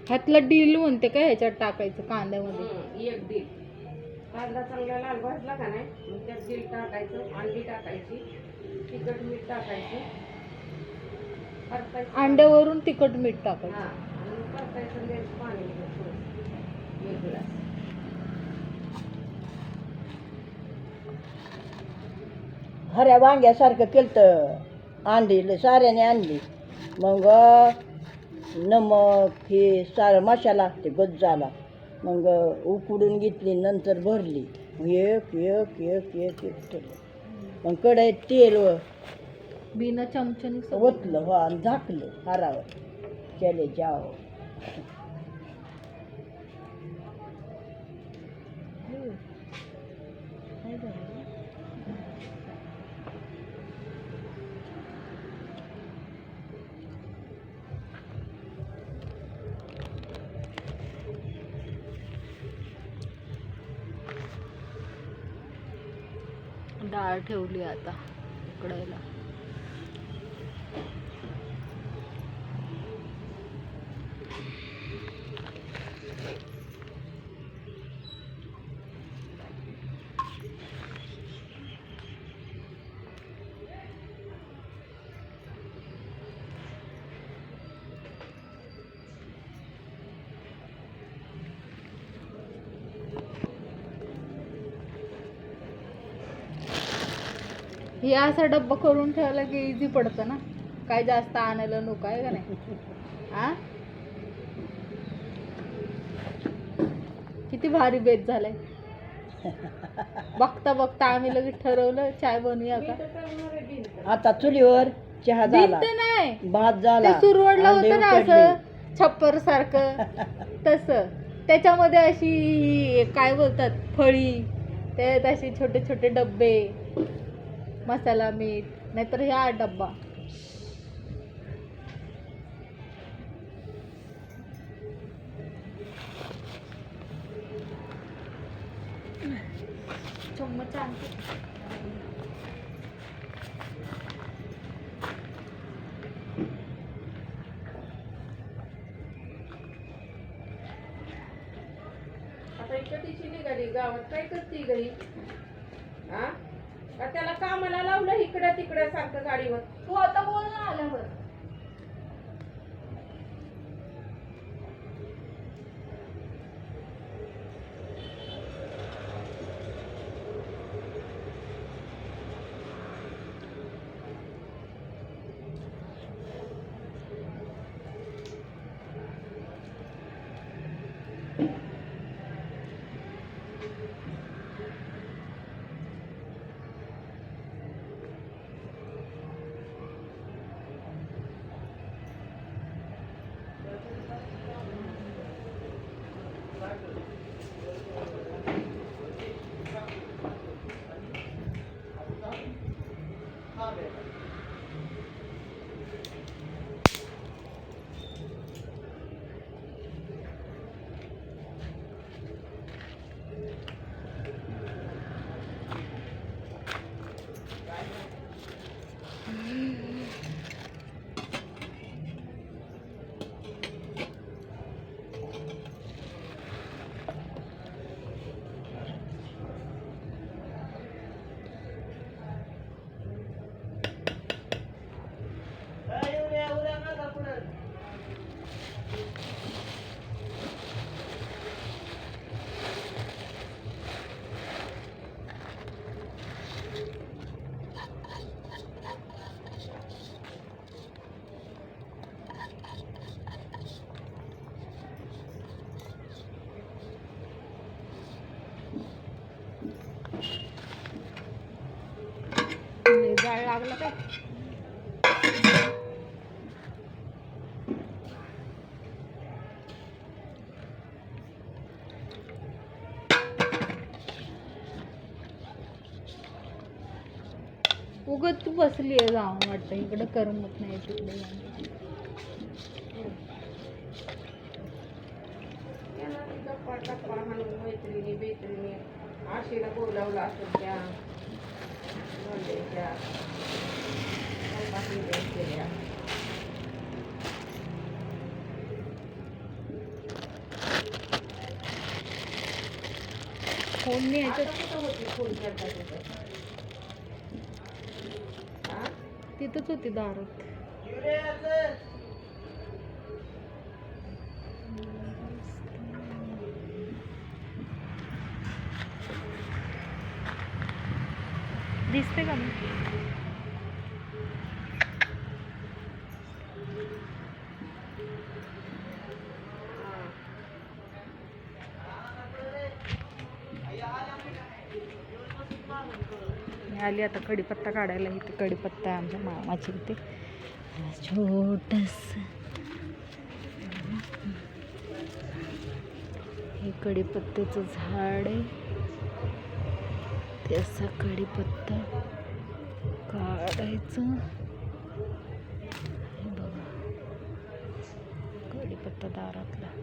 ह्यातलं deal म्हणते का ह्याच्यात टाकायचं कांद्यामध्ये? एक डील कांदा चांगला लाल भाजला का नाही मग त्यात डील टाकायचं, अंडी टाकायची, तिखट मीठ टाकायचं, परतायचं. अंड्यावरून तिखट मीठ टाकायचं. हा आणि परतायचं, द्यायचं पाणी थोडं एक ग्लास. हऱ्या वांग्यासारखं केलं, अंडी साऱ्याने आणली, मग नमक हे सारा मसाला गज झाला, मग उकडून घेतली, नंतर भरली, एक एक एक एक एक ठेवलं, मग कढईत तेल बिना चमच्याने ओतलं हो आणि झाकलं हारावर केले जाव. डाळ ठेवली आता उकडायला. हे असा डब्बा करून ठेवला की इझी पडतं ना, काय जास्त आणायला नको आहे का नाही? आ किती भारी बेत झालाय. बघता बघता आम्ही लगेच ठरवलं चाय बनवूया का. आता चुलीवर चहा झाला, बीत नाही भात झाला, ते सुरवडलं अंडे होतं ना उकडले. असं छप्पर सारखं तसं, त्याच्यामध्ये अशी काय बोलतात फळी, त्यात असे छोटे छोटे डब्बे, मसाला मीठ, नाहीतर ह्या डब्बा. चम्मच आणते. आता इकडे तिची निघाली गावात, काय करते घरी? हा का त्याला कामाला लावलं इकडं तिकडं सारखं गाडीवर? तू आता बोल ना आल्यावर. लागला काय? उगत तू बसली आहे जाऊन वाटतं, इकडं करमत नाही तिकडे जाऊन. त्यांना ती गप्पा टप्पा हाणून मैत्रिणी बेत्रिणी आशेला बोलावलं असेल त्या बोलल्याच्या गप्पा केल्या. फोन नाही आता याच्यात, कुठं होती फोन करता तिथं? हा? तिथंच होती दारात. दिसते का मी? मी आली आता कढीपत्ता काढायला. इथे कढीपत्ता आहे आमच्या मामाच्या इथे छोटस. हे कढीपत्त्याचं झाड आहे. त्याचा कढीपत्ता काढायचं. हे बघा कढीपत्ता दारातला.